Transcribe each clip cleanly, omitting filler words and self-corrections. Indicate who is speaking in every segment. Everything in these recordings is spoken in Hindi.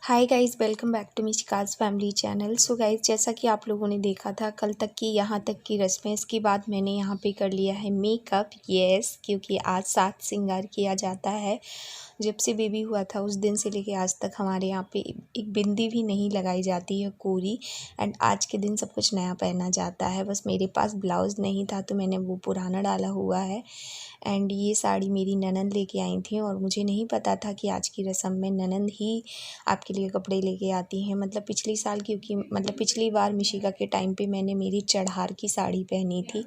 Speaker 1: Hi guys, welcome back to Mishika's family channel. So guys, जैसा कि आप लोगों ने देखा था कल तक की यहाँ तक की रस्में, इसके बाद मैंने यहाँ पे कर लिया है मेकअप। यस, क्योंकि आज सात श्रृंगार किया जाता है। जब से बेबी हुआ था उस दिन से लेके आज तक हमारे यहाँ पे एक बिंदी भी नहीं लगाई जाती है कोरी। एंड आज के दिन सब कुछ नया पहना जाता है। बस मेरे पास ब्लाउज़ नहीं था तो मैंने वो पुराना डाला हुआ है। एंड ये साड़ी मेरी ननंद लेके आई थी और मुझे नहीं पता था कि आज की रस्म में ननंद ही आपके लिए कपड़े लेके आती हैं। मतलब पिछली साल, क्योंकि पिछली बार मिशिका के टाइम पे मैंने मेरी चढ़ार की साड़ी पहनी थी।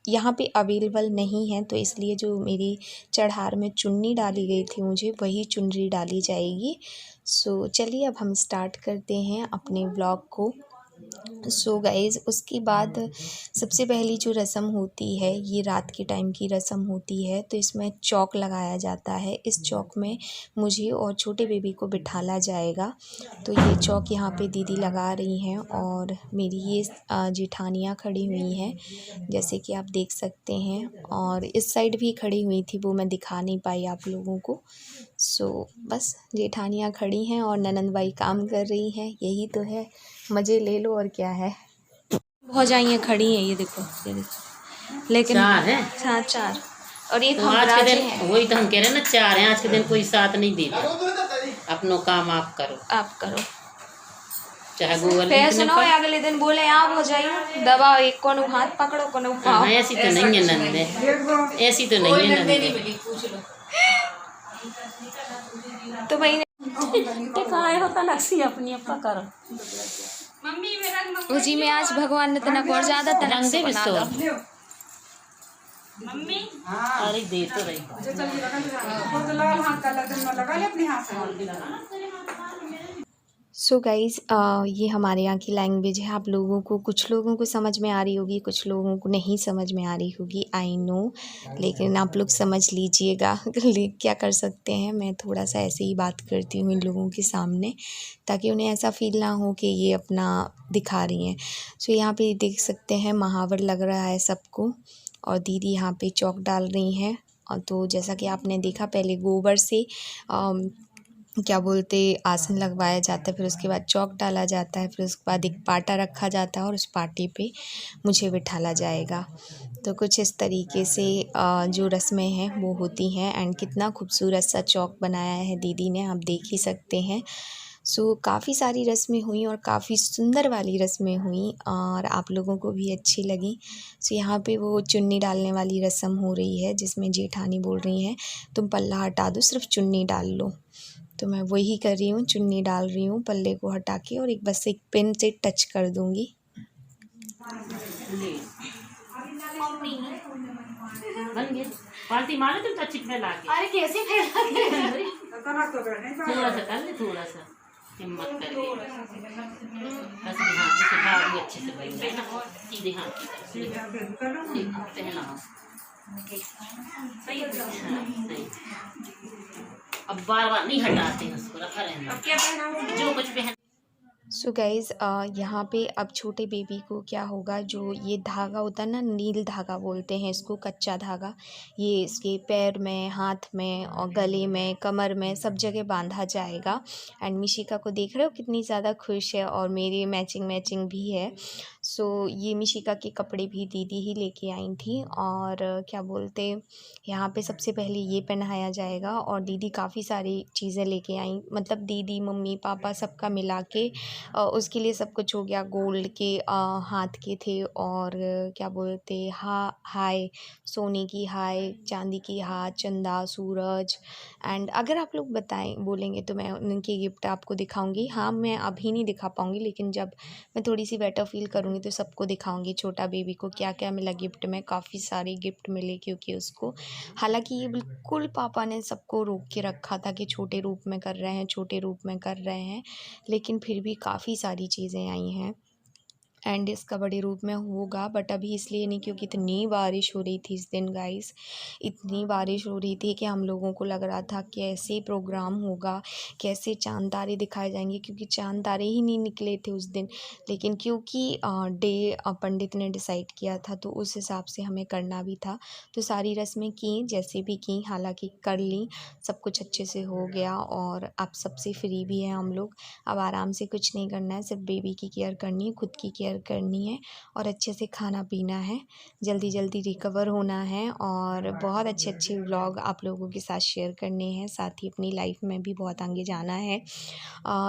Speaker 1: यहाँ पे अवेलेबल नहीं है तो इसलिए जो मेरी चढ़ार में चुन्नी डाली गई थी मुझे वही चुनरी डाली जाएगी। सो चलिए अब हम स्टार्ट करते हैं अपने व्लॉग को। सो गाइज़, उसके बाद सबसे पहली जो रस्म होती है ये रात के टाइम की रस्म होती है। तो इसमें चौक लगाया जाता है। इस चौक में मुझे और छोटे बेबी को बिठाला जाएगा। तो ये चौक यहाँ पे दीदी लगा रही हैं और मेरी ये जेठानियाँ खड़ी हुई हैं, जैसे कि आप देख सकते हैं। और इस साइड भी खड़ी हुई थी, वो मैं दिखा नहीं पाई आप लोगों को। सो बस जेठानियाँ खड़ी हैं और ननंद बाई काम कर रही हैं। यही तो है, मज़े ले लो और क्या है। भौजाइयाँ खड़ी हैं, ये देखो लेकिन
Speaker 2: चार है।
Speaker 1: हाँ, चार। और एक
Speaker 2: तो
Speaker 1: हम
Speaker 2: आज के
Speaker 1: राजे
Speaker 2: दिन
Speaker 1: हैं।
Speaker 2: वही तो हम कह रहे हैं ना, चार हैं। आज के दिन कोई साथ नहीं देता। अपनो काम आप करो,
Speaker 1: आप करो।
Speaker 2: चाहे गूगल
Speaker 1: फिर
Speaker 2: लिखने
Speaker 1: सुनो,
Speaker 2: पर।
Speaker 1: अगले दिन बोले आप हो जाइए दबाओ, एक को हाथ पकड़ो को पाओ।
Speaker 2: ऐसी तो नहीं है नंदे, ऐसी तो नहीं है नंदे।
Speaker 1: तो भाई
Speaker 2: काय होता लक्ष्मी अपनी अपा करो।
Speaker 1: उसी में आज भगवान ने तनक और ज्यादा तनक से बना दो।
Speaker 2: मम्मी अरे दे तो रही।
Speaker 1: सो गाइज़, ये हमारे यहाँ की लैंग्वेज है। आप लोगों को, कुछ लोगों को समझ में आ रही होगी, कुछ लोगों को नहीं समझ में आ रही होगी, आई नो। लेकिन आप लोग समझ लीजिएगा। क्या कर सकते हैं, मैं थोड़ा सा ऐसे ही बात करती हूँ इन लोगों के सामने ताकि उन्हें ऐसा फील ना हो कि ये अपना दिखा रही हैं। सो यहाँ पे देख सकते हैं महावर लग रहा है सबको और दीदी यहाँ पे चौक डाल रही हैं। और तो जैसा कि आपने देखा, पहले गोबर से क्या बोलते आसन लगवाया जाता है, फिर उसके बाद चौक डाला जाता है, फिर उसके बाद एक पाटा रखा जाता है और उस पाटे पे मुझे बिठाला जाएगा। तो कुछ इस तरीके से जो रस्में हैं वो होती हैं। एंड कितना खूबसूरत सा चौक बनाया है दीदी ने, आप देख ही सकते हैं। सो काफ़ी सारी रस्में हुई और काफ़ी सुंदर वाली रस्में हुई और आप लोगों को भी अच्छी लगी। सो यहाँ पे वो चुन्नी डालने वाली रस्म हो रही है जिसमें जेठानी बोल रही हैं तुम पल्ला हटा दो, सिर्फ चुन्नी डाल लो। तो मैं वही कर रही हूँ, चुन्नी डाल रही हूँ पल्ले को हटा के और बस एक पिन से टच कर दूँगी।
Speaker 2: पार्टी मारे तुम तो फैला के।
Speaker 1: अरे कैसे फैला के?
Speaker 2: थोड़ा सा कर ले, थोड़ा सा हिम्मत करके। बस हाथ से भाव भी अच्छे से बैठ जाए ना, सीधे हाथ की तरफ से पहना। सही सही। अब बार बार नहीं हटाते हैं उसको, रखा रहना। अब क्या पहना, जो कुछ पहन।
Speaker 1: सो गाइज़, यहाँ पे अब छोटे बेबी को क्या होगा, जो ये धागा होता है ना, नील धागा बोलते हैं इसको, कच्चा धागा, ये इसके पैर में, हाथ में और गले में, कमर में सब जगह बांधा जाएगा। एंड मिशिका को देख रहे हो कितनी ज़्यादा खुश है और मेरी मैचिंग मैचिंग भी है। सो ये मिशिका के कपड़े भी दीदी ही लेके आई थी और क्या बोलते यहाँ पे सबसे पहले ये पहनाया जाएगा और दीदी काफ़ी सारी चीज़ें लेके आई, मतलब दीदी मम्मी पापा सबका मिला के उसके लिए सब कुछ हो गया। गोल्ड के हाथ के थे और क्या बोलते हाय, सोने की हाय, चांदी की हाथ, चंदा, सूरज। एंड अगर आप लोग बताएं बोलेंगे तो मैं उनके गिफ्ट आपको दिखाऊंगी। हाँ, मैं अभी नहीं दिखा पाऊंगी लेकिन जब मैं थोड़ी सी बेटर फील करूंगी तो सबको दिखाऊंगी छोटा बेबी को क्या क्या मिला गिफ्ट में। काफ़ी सारे गिफ्ट मिले क्योंकि उसको, हालांकि ये बिल्कुल पापा ने सबको रोक के रखा था कि छोटे रूप में कर रहे हैं, छोटे रूप में कर रहे हैं, लेकिन फिर भी काफ़ी सारी चीज़ें आई हैं। एंड इसका बड़े रूप में होगा, बट अभी इसलिए नहीं क्योंकि इतनी बारिश हो रही थी इस दिन गाइस, इतनी बारिश हो रही थी कि हम लोगों को लग रहा था कैसे प्रोग्राम होगा, कैसे चांद तारे दिखाए जाएंगे, क्योंकि चांद तारे ही नहीं निकले थे उस दिन। लेकिन क्योंकि डे पंडित ने डिसाइड किया था तो उस हिसाब से हमें करना भी था, तो सारी रस्में की जैसे भी की, हालांकि कर ली, सब कुछ अच्छे से हो गया। और अब सबसे फ्री भी है हम लोग, अब आराम से कुछ नहीं करना है, सिर्फ बेबी की केयर करनी है, खुद की केयर करनी है और अच्छे से खाना पीना है, जल्दी जल्दी रिकवर होना है और बहुत अच्छे अच्छे व्लॉग आप लोगों के साथ शेयर करने हैं, साथ ही अपनी लाइफ में भी बहुत आगे जाना है।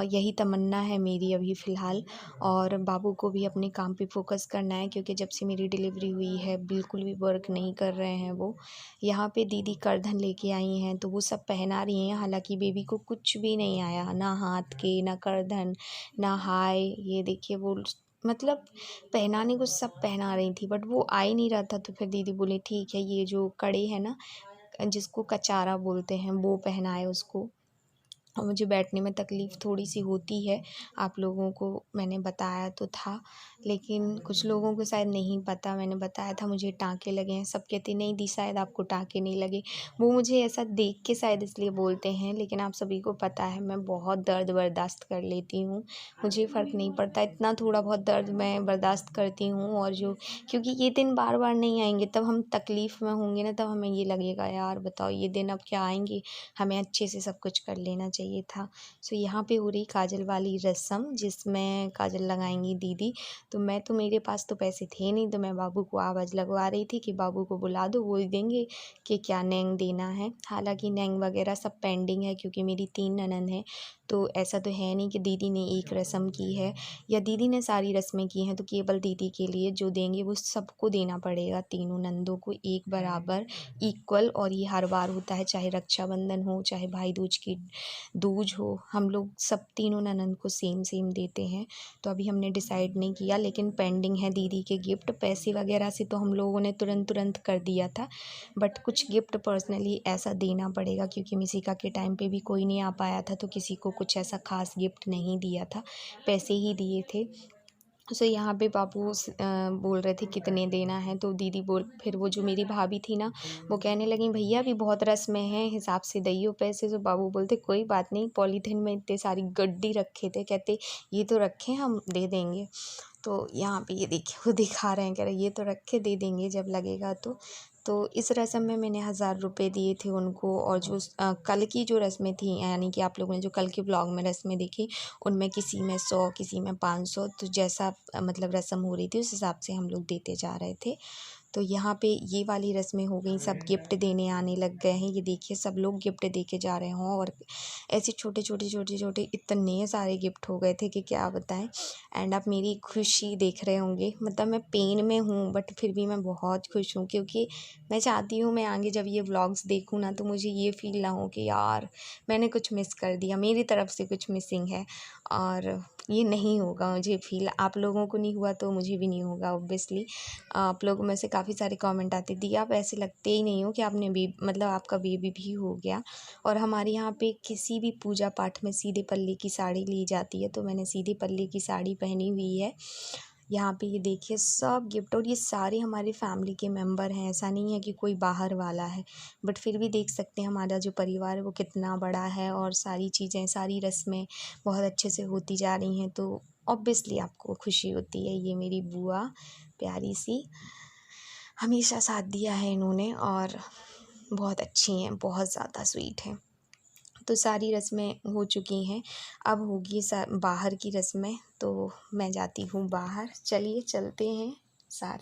Speaker 1: यही तमन्ना है मेरी अभी फ़िलहाल। और बाबू को भी अपने काम पे फोकस करना है, क्योंकि जब से मेरी डिलीवरी हुई है बिल्कुल भी वर्क नहीं कर रहे हैं वो। यहाँ पे दीदी करधन लेके आई हैं तो वो सब पहना रही हैं, हालांकि बेबी को कुछ भी नहीं आया, ना हाथ के, ना करधन, ना हाय। ये देखिए वो मतलब पहनाने को सब पहना रही थी बट वो आ ही नहीं रहा था, तो फिर दीदी बोले ठीक है ये जो कड़े हैं ना, जिसको कचारा बोलते हैं, वो पहनाए उसको। और मुझे बैठने में तकलीफ़ थोड़ी सी होती है, आप लोगों को मैंने बताया तो था, लेकिन कुछ लोगों को शायद नहीं पता, मैंने बताया था मुझे टाँके लगे हैं, सब कहते नहीं दी शायद आपको टाँके नहीं लगे, वो मुझे ऐसा देख के शायद इसलिए बोलते हैं, लेकिन आप सभी को पता है मैं बहुत दर्द बर्दाश्त कर लेती हूँ, मुझे फ़र्क नहीं पड़ता, इतना थोड़ा बहुत दर्द मैं बर्दाश्त करती हूँ। और जो क्योंकि ये दिन बार बार नहीं आएंगे, तब हम तकलीफ़ में होंगे ना, तब हमें ये लगेगा यार बताओ ये दिन अब क्या आएंगे, हमें अच्छे से सब कुछ कर लेना चाहिए था। सो यहाँ पे हो रही काजल वाली रस्म, जिसमें काजल लगाएंगी दीदी। तो मैं तो मेरे पास तो पैसे थे नहीं, तो मैं बाबू को आवाज़ लगवा रही थी कि बाबू को बुला दो, बोल देंगे कि क्या नेंग देना है। हालांकि नेंग वगैरह सब पेंडिंग है, क्योंकि मेरी 3 ननद हैं, तो ऐसा तो है नहीं कि दीदी ने एक रस्म की है या दीदी ने सारी रस्में की हैं, तो केवल दीदी के लिए जो देंगे वो सबको देना पड़ेगा, तीनों नंदों को एक बराबर इक्वल। और ये हर बार होता है, चाहे रक्षाबंधन हो, चाहे भाई दूज की दूज हो, हम लोग सब तीनों ननद को सेम सेम देते हैं। तो अभी हमने डिसाइड नहीं किया, लेकिन पेंडिंग है दीदी के गिफ्ट। पैसे वगैरह से तो हम लोगों ने तुरंत कर दिया था, बट कुछ गिफ्ट पर्सनली ऐसा देना पड़ेगा, क्योंकि मिसिका के टाइम पे भी कोई नहीं आ पाया था, तो किसी को कुछ ऐसा खास गिफ्ट नहीं दिया था, पैसे ही दिए थे। सो यहाँ पे बाबू बोल रहे थे कितने देना है, तो दीदी बोल, फिर वो जो मेरी भाभी थी ना, वो कहने लगी भैया अभी बहुत रस्में हैं, हिसाब से दइयो पैसे। तो बाबू बोलते कोई बात नहीं, पॉलीथीन में इतने सारी गड्डी रखे थे, कहते ये तो रखे हम दे देंगे। तो यहाँ पे ये देखिए वो दिखा रहे हैं, कह रहे ये तो रखे दे देंगे जब लगेगा तो इस रस्म में मैंने 1000 रुपये दिए थे उनको। और जो कल की जो रस्में थी, यानी कि आप लोगों ने जो कल के व्लॉग में रस्में देखी, उनमें किसी में 100 किसी में 500, तो जैसा मतलब रस्म हो रही थी उस हिसाब से हम लोग देते जा रहे थे। तो यहाँ पे ये वाली रस्में हो गई, सब गिफ्ट देने आने लग गए हैं, ये देखिए सब लोग गिफ्ट दे के जा रहे हों, और ऐसे छोटे छोटे इतने सारे गिफ्ट हो गए थे कि क्या बताएं। एंड आप मेरी खुशी देख रहे होंगे, मतलब मैं पेन में हूँ बट फिर भी मैं बहुत खुश हूँ, क्योंकि मैं चाहती हूँ मैं आगे जब ये व्लॉग्स देखूँ ना, तो मुझे ये फील ना हो कि यार मैंने कुछ मिस कर दिया, मेरी तरफ से कुछ मिसिंग है। और ये नहीं होगा मुझे फील, आप लोगों को नहीं हुआ तो मुझे भी नहीं होगा ऑब्वियसली। आप लोगों में से काफ़ी सारे कमेंट आते दी आप ऐसे लगते ही नहीं हो कि आपने मतलब आपका बेबी भी हो गया। और हमारे यहाँ पे किसी भी पूजा पाठ में सीधे पल्ले की साड़ी ली जाती है, तो मैंने सीधे पल्ले की साड़ी पहनी हुई है। यहाँ पे ये देखिए सब गिफ्ट, और ये सारे हमारे फैमिली के मेंबर हैं, ऐसा नहीं है कि कोई बाहर वाला है, बट फिर भी देख सकते हैं हमारा जो परिवार है वो कितना बड़ा है, और सारी चीज़ें सारी रस्में बहुत अच्छे से होती जा रही हैं, तो ऑब्वियसली आपको खुशी होती है। ये मेरी बुआ प्यारी सी, हमेशा साथ दिया है इन्होंने, और बहुत अच्छी हैं, बहुत ज़्यादा स्वीट हैं। तो सारी रस्में हो चुकी हैं, अब होगी बाहर की रस्में, तो मैं जाती हूँ बाहर, चलिए चलते हैं साथ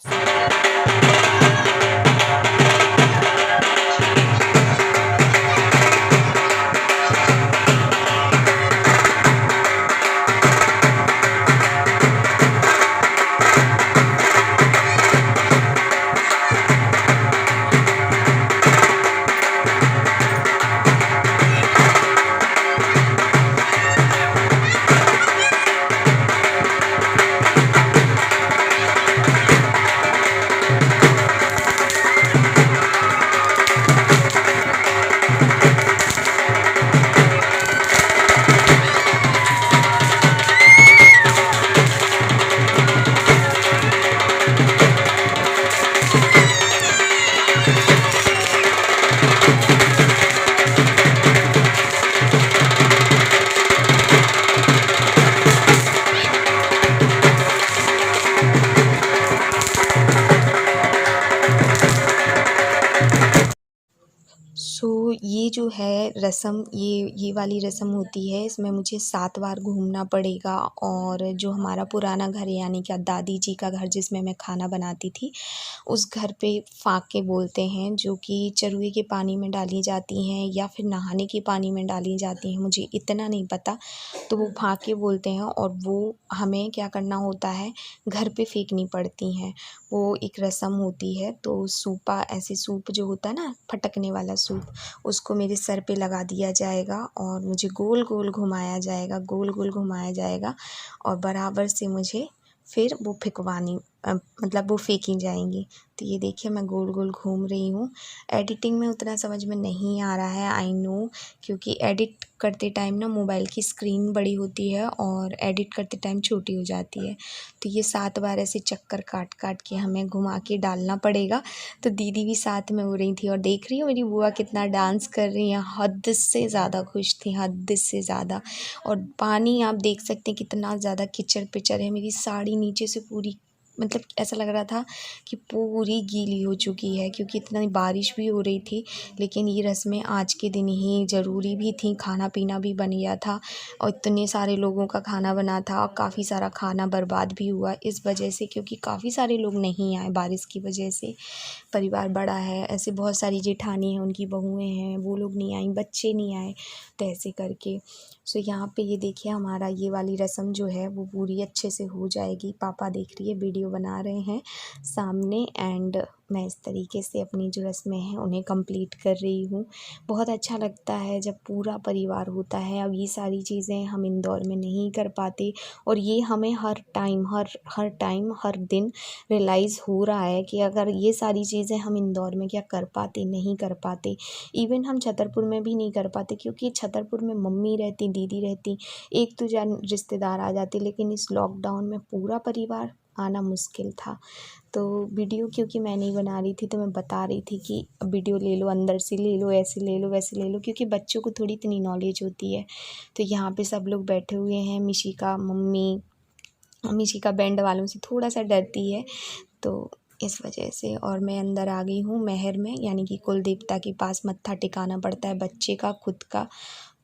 Speaker 1: जो है रस्म, ये वाली रस्म होती है, इसमें मुझे 7 बार घूमना पड़ेगा। और जो हमारा पुराना घर है यानी कि दादी जी का घर जिसमें मैं खाना बनाती थी, उस घर पे फाके बोलते हैं, जो कि चरुए के पानी में डाली जाती हैं या फिर नहाने के पानी में डाली जाती हैं, मुझे इतना नहीं पता। तो वो फाके बोलते हैं और वो हमें क्या करना होता है, घर पे फेंकनी पड़ती हैं। वो एक रस्म होती है। तो सूपा, ऐसे सूप जो होता है ना, फटकने वाला सूप, उसको मेरे सर पे लगा दिया जाएगा और मुझे गोल गोल घुमाया जाएगा, गोल गोल घुमाया जाएगा और बराबर से मुझे फिर वो फेंकवानी मतलब वो फेंकी जाएंगी। तो ये देखिए मैं गोल गोल घूम रही हूँ। एडिटिंग में उतना समझ में नहीं आ रहा है, आई नो, क्योंकि एडिट करते टाइम ना मोबाइल की स्क्रीन बड़ी होती है और एडिट करते टाइम छोटी हो जाती है। तो ये 7 बार ऐसे चक्कर काट काट के हमें घुमा के डालना पड़ेगा। तो दीदी भी साथ में हो रही थी और देख रही हो मेरी बुआ कितना डांस कर रही हैं, हद से ज़्यादा खुश थी, हद से ज़्यादा। और पानी आप देख सकते हैं कितना ज़्यादा किचड़ पिचड़ है, मेरी साड़ी नीचे से पूरी, मतलब ऐसा लग रहा था कि पूरी गीली हो चुकी है, क्योंकि इतना बारिश भी हो रही थी। लेकिन ये रस्में आज के दिन ही ज़रूरी भी थी, खाना पीना भी बन गया था और इतने सारे लोगों का खाना बना था और काफ़ी सारा खाना बर्बाद भी हुआ इस वजह से, क्योंकि काफ़ी सारे लोग नहीं आए बारिश की वजह से। परिवार बड़ा है, ऐसे बहुत सारी जेठानी हैं, उनकी बहुएं हैं, वो लोग नहीं आई, बच्चे नहीं आए, तो ऐसे करके। सो यहाँ पे ये देखिए हमारा ये वाली रस्म जो है वो पूरी अच्छे से हो जाएगी। पापा देख रही है, वीडियो बना रहे हैं सामने, एंड मैं इस तरीके से अपनी जो रस्में हैं उन्हें कंप्लीट कर रही हूँ। बहुत अच्छा लगता है जब पूरा परिवार होता है। अब ये सारी चीज़ें हम इंदौर में नहीं कर पाते और ये हमें हर टाइम हर दिन रियलाइज़ हो रहा है कि अगर ये सारी चीज़ें हम इंदौर में क्या कर पाते, नहीं कर पाते। इवन हम छतरपुर में भी नहीं कर पाते, क्योंकि छतरपुर में मम्मी रहती, दीदी रहती, एक तो जान रिश्तेदार आ जाते, लेकिन इस लॉकडाउन में पूरा परिवार आना मुश्किल था। तो वीडियो क्योंकि मैं नहीं बना रही थी, तो मैं बता रही थी कि वीडियो ले लो, अंदर से ले लो, ऐसे ले लो, वैसे ले लो, क्योंकि बच्चों को थोड़ी इतनी नॉलेज होती है। तो यहाँ पे सब लोग बैठे हुए हैं। मिशिका मम्मी, मिशिका बैंड वालों से थोड़ा सा डरती है, तो इस वजह से। और मैं अंदर आ गई हूँ महर में, यानी कि कुल देवता के पास मत्था टिकाना पड़ता है बच्चे का, खुद का।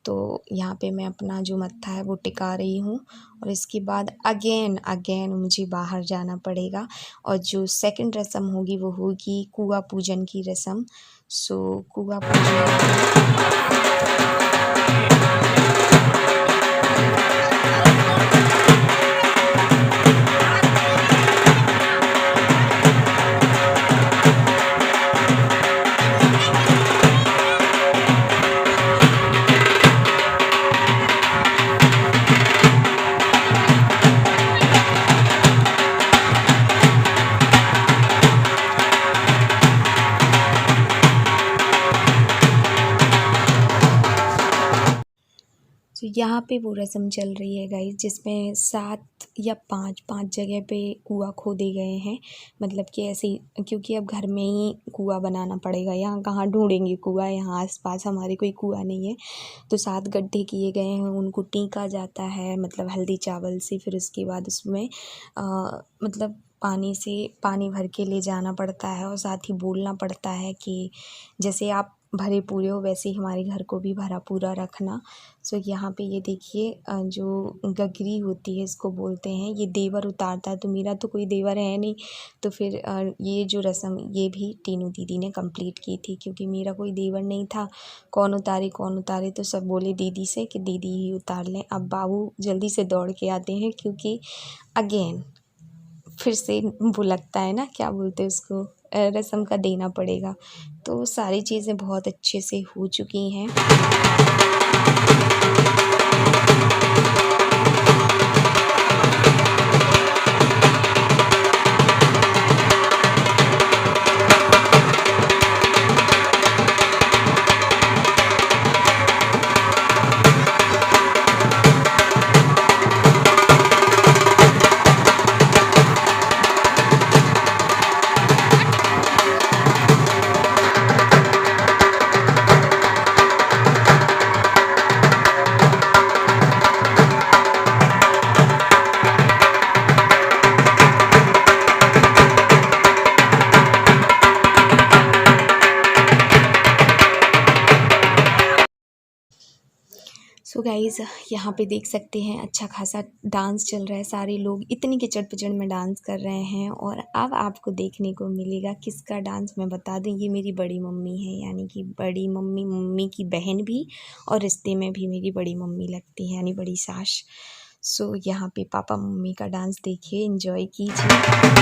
Speaker 1: तो यहाँ पे मैं अपना जो मत्था है वो टिका रही हूँ और इसके बाद अगेन मुझे बाहर जाना पड़ेगा। और जो सेकंड रस्म होगी वो होगी कुआं पूजन की रस्म। सो कुआं पूजन तो यहाँ पे वो रस्म चल रही है गाइस, जिसमें 7 या 5 जगह पे कुआं खोदे गए हैं। मतलब कि ऐसे ही, क्योंकि अब घर में ही कुआं बनाना पड़ेगा, यहाँ कहाँ ढूंढेंगे कुआं, यहाँ आसपास हमारे कोई कुआं नहीं है। तो 7 गड्ढे किए गए हैं, उनको टीका जाता है, मतलब हल्दी चावल से। फिर उसके बाद उसमें मतलब पानी भर के ले जाना पड़ता है और साथ ही बोलना पड़ता है कि जैसे आप भरे पूरे हो वैसे ही हमारे घर को भी भरा पूरा रखना। सो यहाँ पे ये देखिए जो गगरी होती है इसको बोलते हैं, ये देवर उतारता है। तो मेरा तो कोई देवर है नहीं, तो फिर ये जो रस्म ये भी टीनू दीदी ने कंप्लीट की थी, क्योंकि मेरा कोई देवर नहीं था। कौन उतारे, तो सब बोले दीदी से कि दीदी ही उतार लें। अब बाबू जल्दी से दौड़ के आते हैं, क्योंकि अगेन फिर से वो लगता है ना, क्या बोलते हैं उसको, रस्म का देना पड़ेगा। तो सारी चीज़ें बहुत अच्छे से हो चुकी हैं। गाइज़ यहाँ पे देख सकते हैं अच्छा खासा डांस चल रहा है, सारे लोग इतनी किचड़-पिचड़ में डांस कर रहे हैं। और अब आपको देखने को मिलेगा किसका डांस। मैं बता दूँ ये मेरी बड़ी मम्मी है, यानी कि बड़ी मम्मी, मम्मी की बहन भी और रिश्ते में भी मेरी बड़ी मम्मी लगती है, यानी बड़ी सास। सो यहाँ पे पापा मम्मी का डांस देखिए, एंजॉय कीजिए।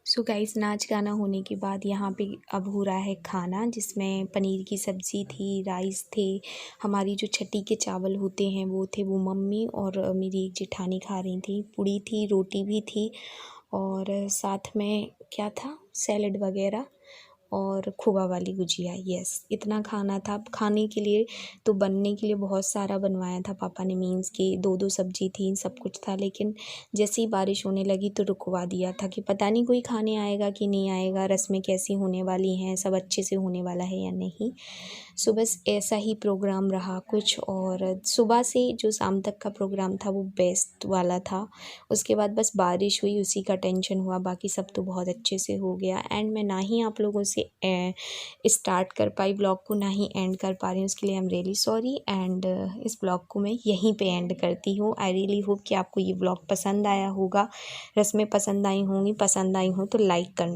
Speaker 1: सो गाइस नाच गाना होने के बाद यहाँ पे अब हो रहा है खाना, जिसमें पनीर की सब्ज़ी थी, राइस थे, हमारी जो छठी के चावल होते हैं वो थे, वो मम्मी और मेरी एक जेठानी खा रही थी। पूड़ी थी, रोटी भी थी और साथ में क्या था, सैलेड वगैरह और खोवा वाली गुजिया। यस, इतना खाना था। खाने के लिए तो बनने के लिए बहुत सारा बनवाया था पापा ने, मीन्स कि 2-2 सब्जी थी, सब कुछ था। लेकिन जैसे ही बारिश होने लगी तो रुकवा दिया था कि पता नहीं कोई खाने आएगा कि नहीं आएगा, रस्में कैसी होने वाली हैं, सब अच्छे से होने वाला है या नहीं। सो बस ऐसा ही प्रोग्राम रहा कुछ। और सुबह से जो शाम तक का प्रोग्राम था वो बेस्ट वाला था। उसके बाद बस बारिश हुई, उसी का टेंशन हुआ, बाकी सब तो बहुत अच्छे से हो गया। एंड मैं ना ही आप लोगों से स्टार्ट कर पाई ब्लॉग को, ना ही एंड कर पा रही हूँ, उसके लिए I am really sorry. And इस ब्लॉग को मैं यहीं पे एंड करती हूँ। आई रियली होप कि आपको ये ब्लॉग पसंद आया होगा, रस्में पसंद आई होंगी, पसंद आई हो तो लाइक करना।